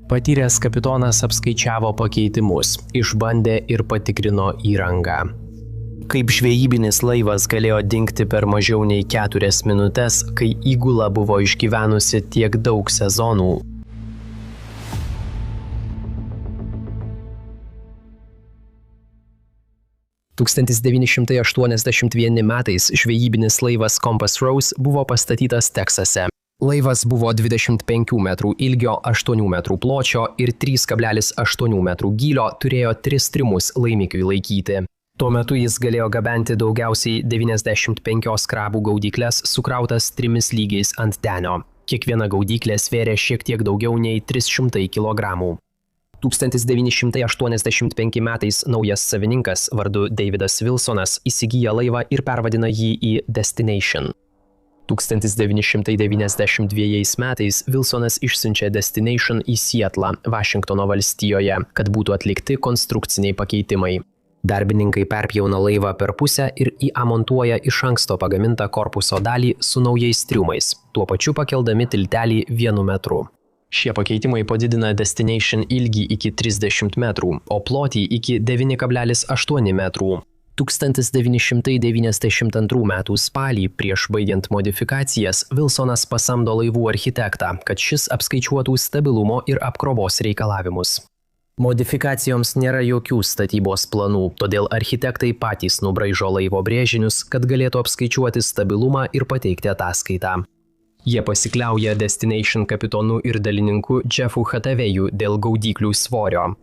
Patyręs kapitonas apskaičiavo pakeitimus, išbandė ir patikrino įrangą. Kaip žvejybinis laivas galėjo dingti per mažiau nei 4 minutes, kai įgula buvo išgyvenusi tiek daug sezonų. ...1981 metais žvejybinis laivas Compass Rose buvo pastatytas Teksase. Laivas buvo 25 metrų ilgio, 8 metrų pločio ir 3,8 metrų gylio, turėjo 3 trimus laimikiui laikyti. Tuo metu jis galėjo gabenti daugiausiai 95 krabų gaudyklės sukrautas 3 lygiais ant denio. Kiekviena gaudyklė svėrė šiek tiek daugiau nei 300 kg. 1985 metais naujas savininkas vardu Davidas Wilsonas įsigyja laivą ir pervadina jį į Destination. 1992 metais Wilsonas išsiunčia Destination į Sietlą, Vašingtono valstijoje, kad būtų atlikti konstrukciniai pakeitimai. Darbininkai perpjauna laivą per pusę ir įmontuoja iš anksto pagamintą korpuso dalį su naujais triumais, tuo pačiu pakeldami tiltelį 1 metru. Šie pakeitimai padidina Destination ilgį iki 30 metrų, o plotį iki 9,8 metrų. 1992 metų spalį, prieš baigiant modifikacijas, Wilsonas pasamdo laivų architektą, kad šis apskaičiuotų stabilumo ir apkrovos reikalavimus. Modifikacijoms nėra jokių statybos planų, todėl architektai patys nubraižo laivo brėžinius, kad galėtų apskaičiuoti stabilumą ir pateikti ataskaitą. Jie pasikliauja Destination kapitonu ir dalininku Jeffu Hataveju dėl gaudyklių svorio.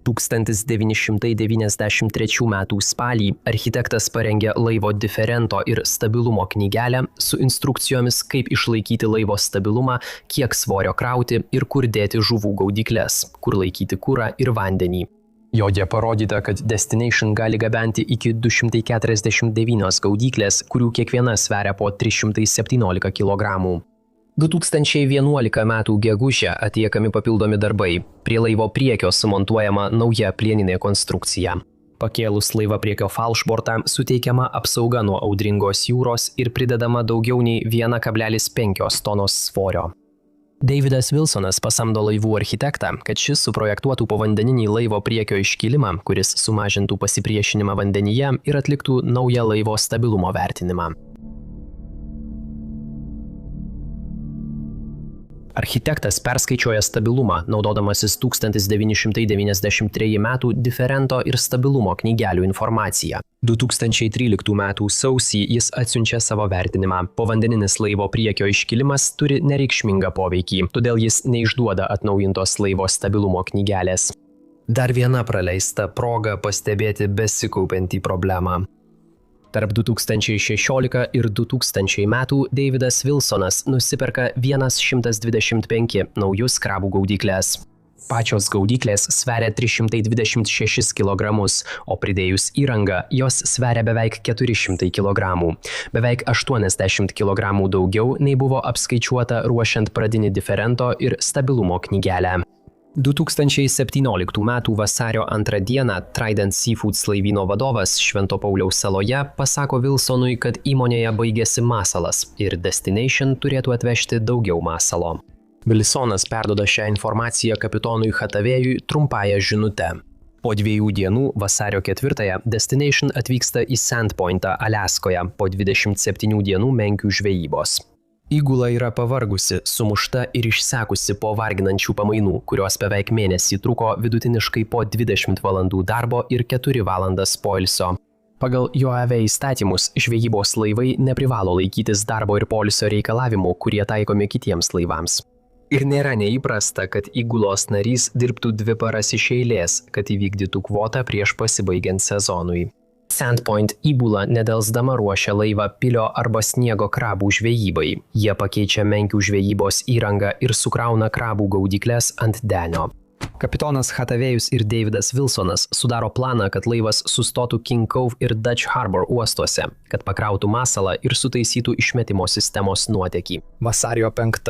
1993 metų spalį architektas parengė laivo diferento ir stabilumo knygelę su instrukcijomis, kaip išlaikyti laivo stabilumą, kiek svorio krauti ir kur dėti žuvų gaudykles, kur laikyti kurą ir vandenį. Joje parodyta, kad Destination gali gabenti iki 249 gaudyklės, kurių kiekviena sveria po 317 kg. 2011 metų gegužę atliekami papildomi darbai. Prie laivo priekio sumontuojama nauja plieninė konstrukcija. Pakėlus laivo priekio falšbortą suteikiama apsauga nuo audringos jūros ir pridedama daugiau nei 1,5 tonos svorio. Davidas Wilsonas pasamdo laivų architektą, kad šis suprojektuotų povandeninį laivo priekio iškilimą, kuris sumažintų pasipriešinimą vandenyje ir atliktų naują laivo stabilumo vertinimą. Architektas perskaičiuoja stabilumą, naudodamasis 1993 metų diferento ir stabilumo knygelių informaciją. 2013 metų sausį jis atsiunčia savo vertinimą. Povandeninis laivo priekio iškilimas turi nereikšmingą poveikį, todėl jis neišduoda atnaujintos laivo stabilumo knygelės. Dar viena praleista proga pastebėti besikaupiantį problemą. Tarp 2016 ir 2000 metų Davidas Wilsonas nusiperka 125 naujus krabų gaudyklės. Pačios gaudyklės sveria 326 kg, o pridėjus įrangą, jos sveria beveik 400 kg. Beveik 80 kg daugiau nei buvo apskaičiuota ruošiant pradinį diferento ir stabilumo knygelę. 2017 m. vasario 2 dieną Trident Seafoods laivyno vadovas Švento Pauliaus saloje pasako Wilsonui, kad įmonėje baigėsi masalas ir Destination turėtų atvežti daugiau masalo. Wilsonas perduoda šią informaciją kapitonui Hatavejui trumpąją žinutę. Po 2 dienų, vasario 4, Destination atvyksta į Sandpointą, Aliaskoje, po 27 dienų menkių žvejybos. Įgula yra pavargusi, sumušta ir išsekusi po varginančių pamainų, kurios beveik mėnesį truko vidutiniškai po 20 valandų darbo ir 4 valandas poilsio. Pagal JOAV įstatymus, žvejybos laivai neprivalo laikytis darbo ir poilsio reikalavimų, kurie taikomi kitiems laivams. Ir nėra neįprasta, kad įgulos narys dirbtų 2 paras iš eilės, kad įvykdytų kvotą prieš pasibaigiant sezonui. Sandpoint įgula nedelsdama ruošia laivą pilio arba sniego krabų žvejybai. Jie pakeičia menkių žvejybos įrangą ir sukrauna krabų gaudykles ant denio. Kapitonas Hatavejus ir Davidas Wilsonas sudaro planą, kad laivas sustotų King Cove ir Dutch Harbor uostuose, kad pakrautų masalą ir sutaisytų išmetimo sistemos nuotėkį. Vasario 5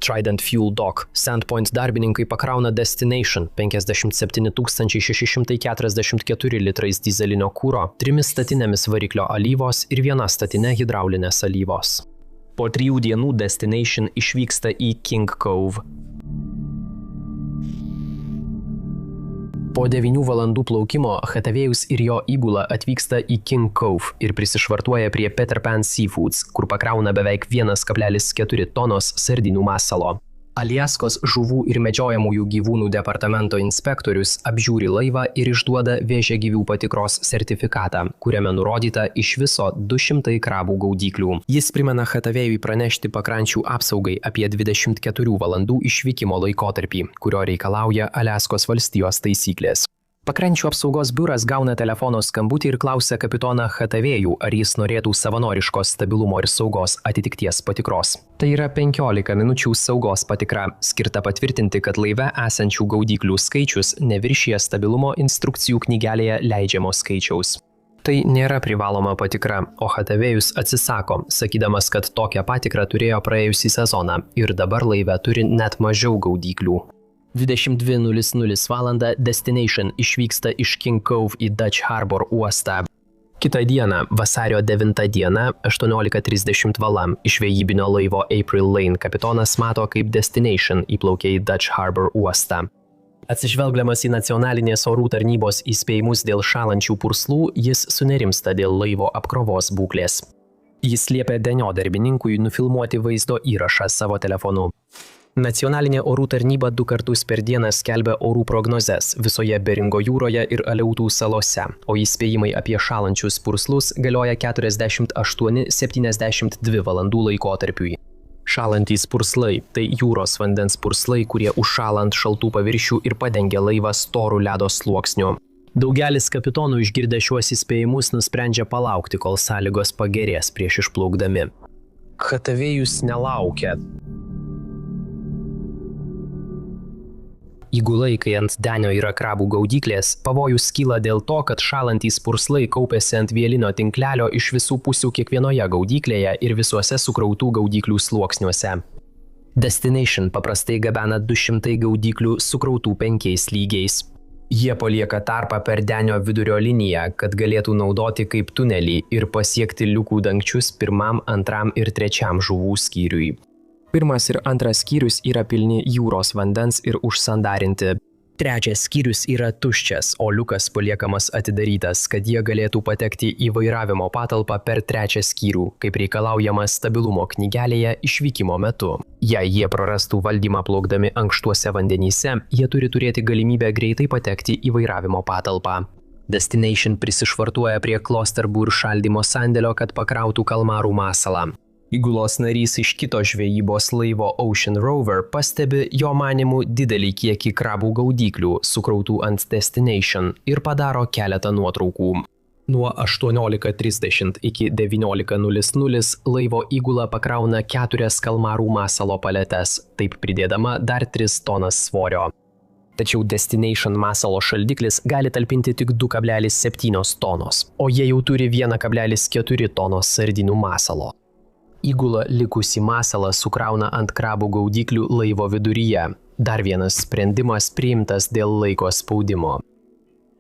Trident Fuel Dock Sandpoint darbininkai pakrauna Destination 57 644 litrais dyzelinio kuro, 3 statinėmis variklio alyvos ir 1 statine hidraulinės alyvos. Po 3 dienų Destination išvyksta į King Cove. Po 9 valandų plaukimo Hatavėjus ir jo įgula atvyksta į King Cove ir prisišvartuoja prie Peter Pan Seafoods, kur pakrauna beveik 1,4 tonos sardinių masalo. Aliaskos žuvų ir medžiojamųjų gyvūnų departamento inspektorius apžiūri laivą ir išduoda vėžiagyvių patikros sertifikatą, kuriame nurodyta iš viso 200 krabų gaudyklių. Jis primena Hatavėjui pranešti pakrančių apsaugai apie 24 valandų išvykimo laikotarpį, kurio reikalauja Aliaskos valstijos taisyklės. Pakrančių apsaugos biuras gauna telefono skambutį ir klausia kapitoną Hatavėjų, ar jis norėtų savanoriškos stabilumo ir saugos atitikties patikros. Tai yra 15 minučių saugos patikra, skirta patvirtinti, kad laive esančių gaudyklių skaičius neviršija stabilumo instrukcijų knygelėje leidžiamo skaičiaus. Tai nėra privaloma patikra, o Hatavėjus atsisako, sakydamas, kad tokią patikrą turėjo praėjusį sezoną ir dabar laive turi net mažiau gaudyklių. 22:00 val. Destination išvyksta iš King Cove į Dutch Harbor uostą. Kitą dieną, vasario 9 dieną, 18:30 val. Iš žvejybinio laivo April Lane kapitonas mato, kaip Destination įplaukė į Dutch Harbor uostą. Atsižvelgdamas į nacionalinės orų tarnybos įspėjimus dėl šąlančių purslų, jis sunerimsta dėl laivo apkrovos būklės. Jis liepia denio darbininkui nufilmuoti vaizdo įrašą savo telefonu. Nacionalinė orų tarnyba 2 kartus per dieną skelbia orų prognozes visoje Beringo jūroje ir Aleutų salose, o įspėjimai apie šąlančius purslus galioja 48–72 valandų laikotarpiui. Šąlantys purslai – tai jūros vandens purslai, kurie užšąla ant šaltų paviršių ir padengia laivą storų ledo sluoksniu. Daugelis kapitonų išgirdę šiuos įspėjimus nusprendžia palaukti, kol sąlygos pagerės prieš išplaukdami. Hatavėjus nelaukia. Įgulai, kai ant denio yra krabų gaudyklės, pavojus kyla dėl to, kad šąlantys purslai kaupiasi ant vielinio tinklelio iš visų pusių kiekvienoje gaudyklėje ir visuose sukrautų gaudyklių sluoksniuose. Destination paprastai gabena 200 gaudyklių sukrautų 5 lygiais. Jie palieka tarpą per denio vidurio liniją, kad galėtų naudoti kaip tunelį ir pasiekti liukų dangčius 1., 2. ir 3. žuvų skyriui. 1. ir 2. skyrius yra pilni jūros vandens ir užsandarinti. 3. skyrius yra tuščias, o liukas paliekamas atidarytas, kad jie galėtų patekti į vairavimo patalpą per 3. skyrių, kaip reikalaujama stabilumo knygelėje išvykimo metu. Jei jie prarastų valdymą plaukdami ankštuose vandenyse, jie turi turėti galimybę greitai patekti į vairavimo patalpą. Destination prisišvartuoja prie Klosterbur šaldymo sandėlio, kad pakrautų kalmarų masalą. Įgulos narys iš kito žvejybos laivo Ocean Rover pastebi jo manimu didelį kiekį krabų gaudyklių sukrautų ant Destination ir padaro keletą nuotraukų. Nuo 18:30 iki 19:00 laivo įgula pakrauna 4 kalmarų masalo paletes, taip pridėdama dar 3 tonas svorio. Tačiau Destination masalo šaldiklis gali talpinti tik 2,7 tonos, o jie jau turi 1,4 tonos sardinių masalo. Įgula likusį masalą sukrauna ant krabų gaudyklių laivo viduryje. Dar vienas sprendimas priimtas dėl laiko spaudimo.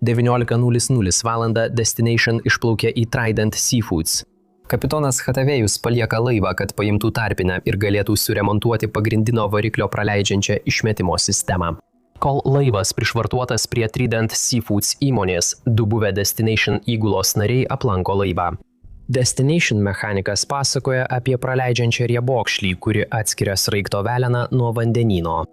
19:00 val. Destination išplaukia į Trident Seafoods. Kapitonas Hatavėjus palieka laivą, kad paimtų tarpinę ir galėtų suremontuoti pagrindinio variklio praleidžiančią išmetimo sistemą. Kol laivas prišvartuotas prie Trident Seafoods įmonės, 2 buvę Destination įgulos nariai aplanko laivą. Destination mechanikas pasakoja apie praleidžiančią riebokšlį, kuri atskiria sraigto veleną nuo vandenyno.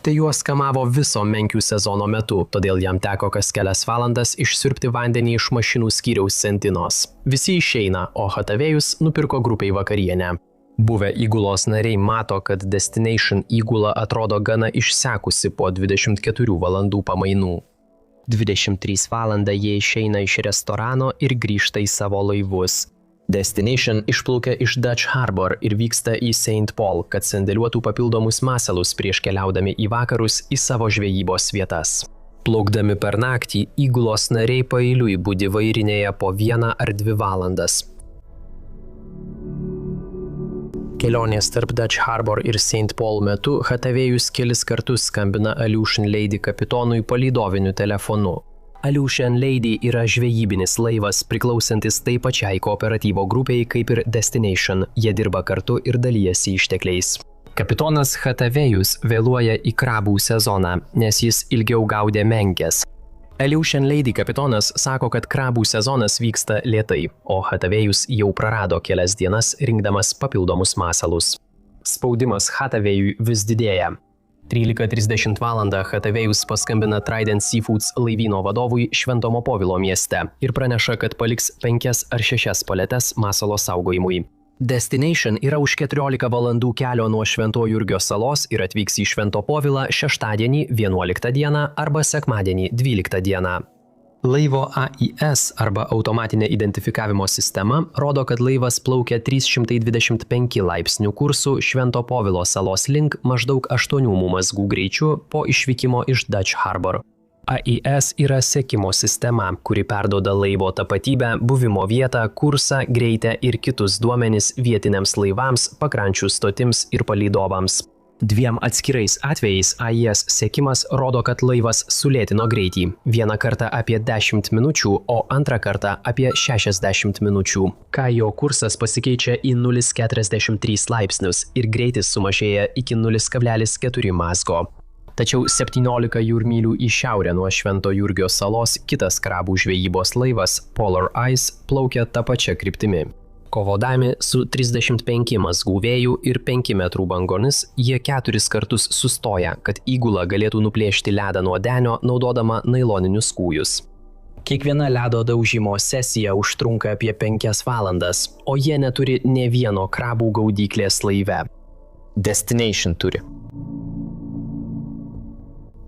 Tai juos kamavo viso menkių sezono metu, todėl jam teko kas kelias valandas išsiurbti vandenį iš mašinų skyriaus sentinos. Visi išeina, o Hatavėjus nupirko grupiai vakarienę. Buvę įgulos nariai mato, kad Destination įgula atrodo gana išsekusi po 24 valandų pamainų. 23 valandą jie išeina iš restorano ir grįžta į savo laivus. Destination išplaukia iš Dutch Harbor ir vyksta į St. Paul, kad sandėliuotų papildomus masalus prieš keliaudami į vakarus į savo žvejybos vietas. Plaukdami per naktį, įgulos nariai paeiliui budi vairinėje po 1 ar 2 valandas. Kelionės tarp Dutch Harbor ir St. Paul metu Hatavėjus kelis kartus skambina Aleutian Lady kapitonui palydoviniu telefonu. Aleutian Lady yra žvejybinis laivas priklausantis tai pačiai kooperatyvo grupiai kaip ir Destination. Jie dirba kartu ir dalijasi ištekliais. Kapitonas Hatavėjus vėluoja į krabų sezoną, nes jis ilgiau gaudė menkes. Aleutian Lady kapitonas sako, kad krabų sezonas vyksta lėtai, o Hatavėjus jau prarado kelias dienas rinkdamas papildomus masalus. Spaudimas Hatavėjui vis didėja. 13:30 val. Hatavėjus paskambina Trident Seafoods laivyno vadovui Šventomo Povilo mieste ir praneša, kad paliks 5 ar 6 paletes masalo saugojimui. Destination yra už 14 valandų kelio nuo Švento Jurgio salos ir atvyks į Švento Povilą šeštadienį 11 dieną arba sekmadienį 12 dieną. Laivo AIS arba automatinė identifikavimo sistema rodo, kad laivas plaukia 325 laipsnių kursu Švento Povilo salos link maždaug 8 mazgų greičiu po išvykimo iš Dutch Harbor. AIS yra sekimo sistema, kuri perduoda laivo tapatybę, buvimo vietą, kursą, greitį ir kitus duomenis vietiniams laivams, pakrančių stotims ir palydovams. 2 atskirais atvejais AIS sekimas rodo, kad laivas sulėtino greitį. Vieną kartą apie 10 minučių, o antrą kartą apie 60 minučių. Kai jo kursas pasikeičia į 0,43 laipsnius ir greitis sumažėja iki 0,4 mazgo. Tačiau 17 jūrmylių į šiaurę nuo Švento Jurgio salos kitas krabų žvejybos laivas Polar Ice plaukia tą pačią kryptimi. Kovodami su 35 mazgų vėjų ir 5 metrų bangomis, jie 4 kartus sustoja, kad įgula galėtų nuplėšti ledą nuo denio naudodama nailoninius kūjus. Kiekviena ledo daužymo sesija užtrunka apie 5 valandas, o jie neturi nė vieno krabų gaudyklės laive. Destination turi.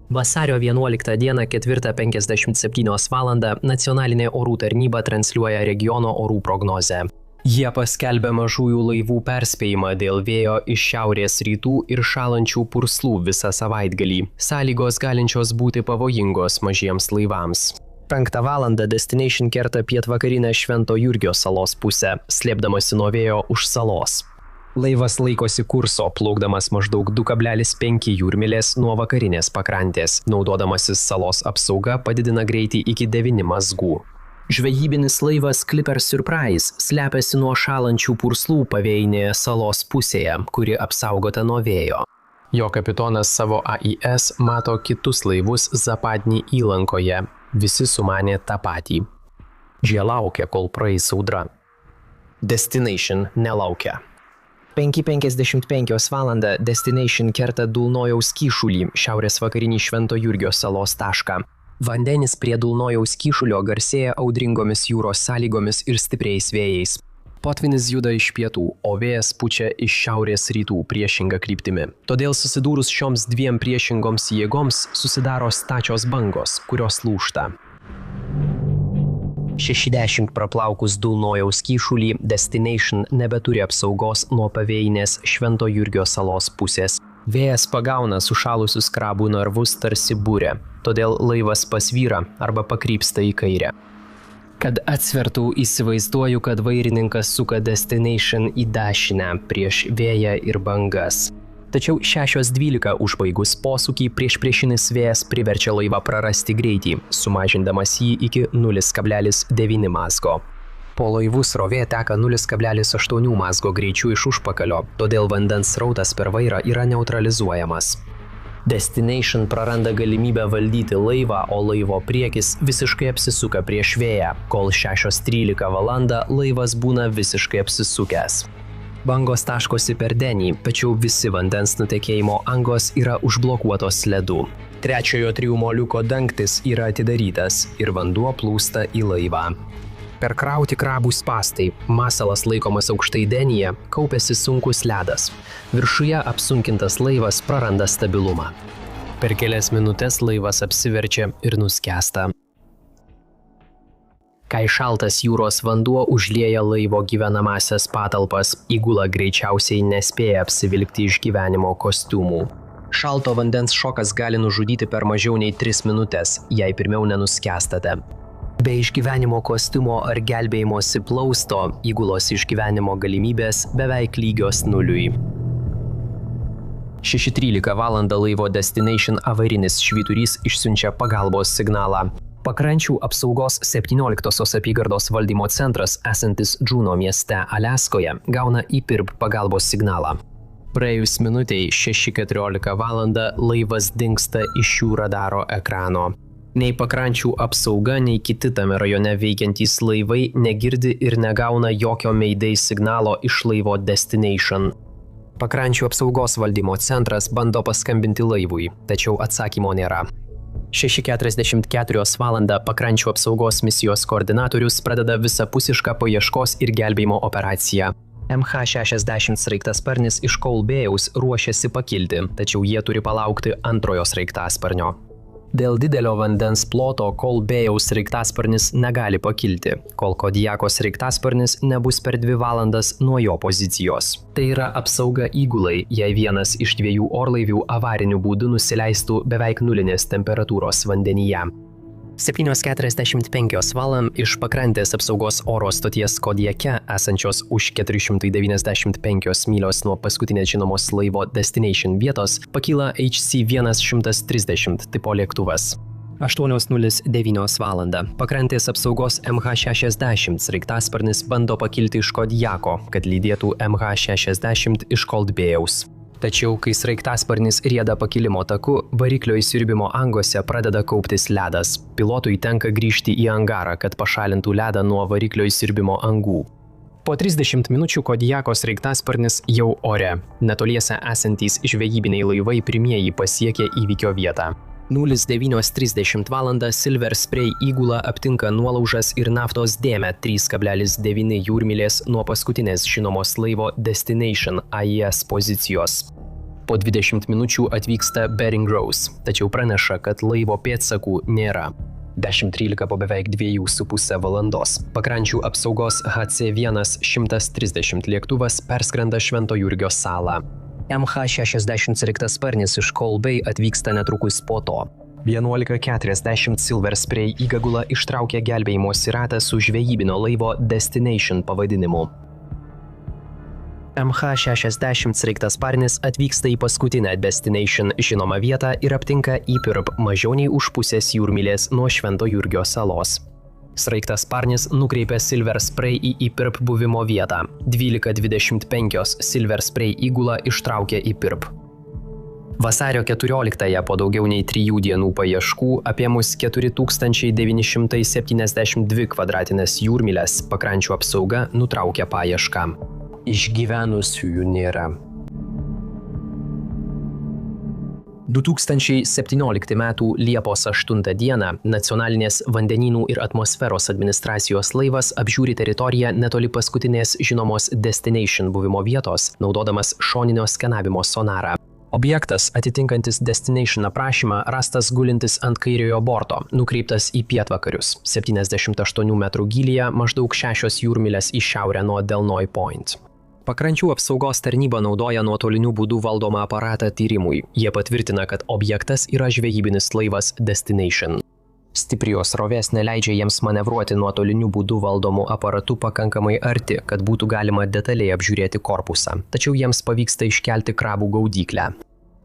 Vasario 11 dieną 4:57 val. Nacionalinė orų tarnyba transliuoja regiono orų prognozę. Jie paskelbė mažųjų laivų perspėjimą dėl vėjo iš šiaurės rytų ir šąlančių purslų visą savaitgalį. Sąlygos galinčios būti pavojingos mažiems laivams. 5 val. Destination kerta pietvakarinę Švento Jurgio salos pusę, slėpdamasi nuo vėjo už salos. Laivas laikosi kurso, plaukdamas maždaug 2,5 jūrmylės nuo vakarinės pakrantės. Naudodamasis salos apsauga padidina greitį iki 9 mazgų. Žvejybinis laivas Clipper Surprise slepiasi nuo šąlančių purslų pavėjinėje salos pusėje, kuri apsaugota nuo vėjo. Jo kapitonas savo AIS mato kitus laivus Zapadny įlankoje. Visi sumanė tą patį. Jie laukia, kol praeis audra. Destination nelaukia. 5:55 val. Destination kerta Dulnojaus kyšulį, šiaurės vakarinį Švento Jurgio salos tašką. Vandenis prie Dulnojaus kyšulio garsėja audringomis jūros sąlygomis ir stipriais vėjais. Potvynis juda iš pietų, o vėjas pučia iš šiaurės rytų priešinga kryptimi. Todėl susidūrus šioms 2 priešingoms jėgoms susidaro stačios bangos, kurios lūžta. 60 praplaukus Dulnojaus kyšulį, Destination nebeturi apsaugos nuo pavėjinės Švento Jurgio salos pusės. Vėjas pagauna sušalusius krabų narvus tarsi burė, todėl laivas pasvyra arba pakrypsta į kairę. Kad atsvertų, įsivaizduoju, kad vairininkas suka Destination į dešinę prieš vėją ir bangas. Tačiau 6:12 užbaigus posūkį priešpriešinis vėjas priverčia laivą prarasti greitį, sumažindamas jį iki 0,9 mazgo. Po laivų srovė teka 0,8 mazgo greičiu iš užpakalio, todėl vandens srautas per vairą yra neutralizuojamas. Destination praranda galimybę valdyti laivą, o laivo priekis visiškai apsisuka prieš vėją, kol 6:13 val. Laivas būna visiškai apsisukęs. Bangos taškosi per denį, tačiau visi vandens nutekėjimo angos yra užblokuotos ledu. 3-ojo triumo liuko dangtis yra atidarytas ir vanduo plūsta į laivą. Perkrauti krabų spąstai, masalas laikomas aukštai denyje, kaupiasi sunkus ledas. Viršuje apsunkintas laivas praranda stabilumą. Per kelias minutės laivas apsiverčia ir nuskęsta. Kai šaltas jūros vanduo užlieja laivo gyvenamąsias patalpas, įgula greičiausiai nespėja apsivilkti išgyvenimo kostiumų. Šalto vandens šokas gali nužudyti per mažiau nei 3 minutės, jei pirmiau nenuskęstate. Be išgyvenimo kostiumo ar gelbėjimosi plausto, įgulos išgyvenimo galimybės beveik lygios nuliui. 6:13 val. Laivo Destination avarinis švyturys išsiunčia pagalbos signalą. Pakrančių apsaugos 17-osios apygardos valdymo centras, esantis Juneau mieste Aliaskoje, gauna IPIRB pagalbos signalą. Praėjus minutei 6:14 val. Laivas dingsta iš šių radaro ekrano. Nei pakrančių apsauga, nei kiti tame rajone veikiantys laivai negirdi ir negauna jokio Mayday signalo iš laivo Destination. Pakrančių apsaugos valdymo centras bando paskambinti laivui, tačiau atsakymo nėra. 6:44 val. Pakrančių apsaugos misijos koordinatorius pradeda visapusišką paieškos ir gelbėjimo operaciją. MH60 sraigtasparnis iš Kolbėjaus ruošiasi pakilti, tačiau jie turi palaukti antrojo sraigtasparnio. Dėl didelio vandens ploto Kolbėjaus sraigtasparnis negali pakilti, kol Kodiako sraigtasparnis nebus per 2 valandas nuo jo pozicijos. Tai yra apsauga įgulai, jei vienas iš 2 orlaivių avariniu būdu nusileistų beveik nulinės temperatūros vandenyje. 7:45 val. Iš pakrantės apsaugos oro stoties Kodiake, esančios už 495 mylios nuo paskutinės žinomos laivo Destination vietos, pakyla HC-130 tipo lėktuvas. 8:09 val. Pakrantės apsaugos MH60 sraigtasparnis bando pakilti iš Kodiako, kad lydėtų MH60 iš Kolbėjaus. Tačiau, kai sraigtasparnis rieda pakilimo taku, variklio įsiurbimo angose pradeda kauptis ledas. Pilotui tenka grįžti į angarą, kad pašalintų ledą nuo variklio įsiurbimo angų. Po 30 minučių Kodiako sraigtasparnis jau ore. Netoliese esantys žvejybiniai laivai pirmieji pasiekė įvykio vietą. 09:30 val. Silver Spray įgula aptinka nuolaužas ir naftos dėmę 3,9 jūrmylės nuo paskutinės žinomos laivo Destination AIS pozicijos. Po 20 minučių atvyksta Bering Rose, tačiau praneša, kad laivo pėdsakų nėra. 10:13 po beveik 2,5 valandos. Pakrančių apsaugos HC-130 lėktuvas perskrenda Švento Jurgio salą. MH60 sraigtasparnis iš Kolbėj atvyksta netrukus po to. 11:40 Silver Spray įgula ištraukė gelbėjimosi ratą su žvejybinio laivo Destination pavadinimu. MH60 sraigtasparnis atvyksta į paskutinę Destination žinomą vietą ir aptinka įpirp mažiau nei už pusės jūrmylės nuo Švento Jurgio salos. Sraigtasparnis nukreipė Silver Spray į įpirp buvimo vietą. 12:25 Silver Spray įgula ištraukė įpirp. Vasario 14-ąją po daugiau nei 3 dienų paieškų apėmus 4972 kvadratinės jūrmyles pakrančių apsauga nutraukė paiešką. Išgyvenusiųjų nėra. 2017 m. Liepos 8 d. Nacionalinės vandenynų ir atmosferos administracijos laivas apžiūri teritoriją netoli paskutinės žinomos Destination buvimo vietos, naudodamas šoninio skenavimo sonarą. Objektas, atitinkantis Destination aprašymą, rastas gulintis ant kairiojo borto, nukreiptas į pietvakarius, 78 metrų gylyje, maždaug 6 jūrmylės į šiaurę nuo Delnoy Point. Pakrančių apsaugos tarnyba naudoja nuotoliniu būdu valdomą aparatą tyrimui. Jie patvirtina, kad objektas yra žvejybinis laivas Destination. Stiprios srovės neleidžia jiems manevruoti nuotoliniu būdu valdomu aparatu pakankamai arti, kad būtų galima detaliai apžiūrėti korpusą, tačiau jiems pavyksta iškelti krabų gaudyklę.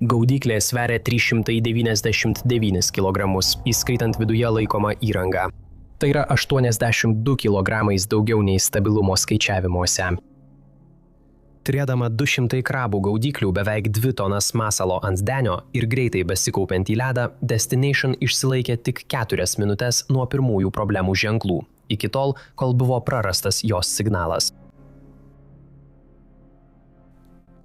Gaudyklė sveria 399 kg, įskaitant viduje laikomą įrangą. Tai yra 82 kg daugiau nei stabilumo skaičiavimuose. Turėdama 200 krabų gaudyklių, beveik 2 tonas masalo ant denio ir greitai besikaupiantį ledą, Destination išsilaikė tik 4 minutės nuo pirmųjų problemų ženklų, iki tol, kol buvo prarastas jos signalas.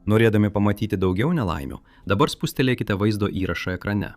Norėdami pamatyti daugiau nelaimių, dabar spustelėkite vaizdo įrašą ekrane.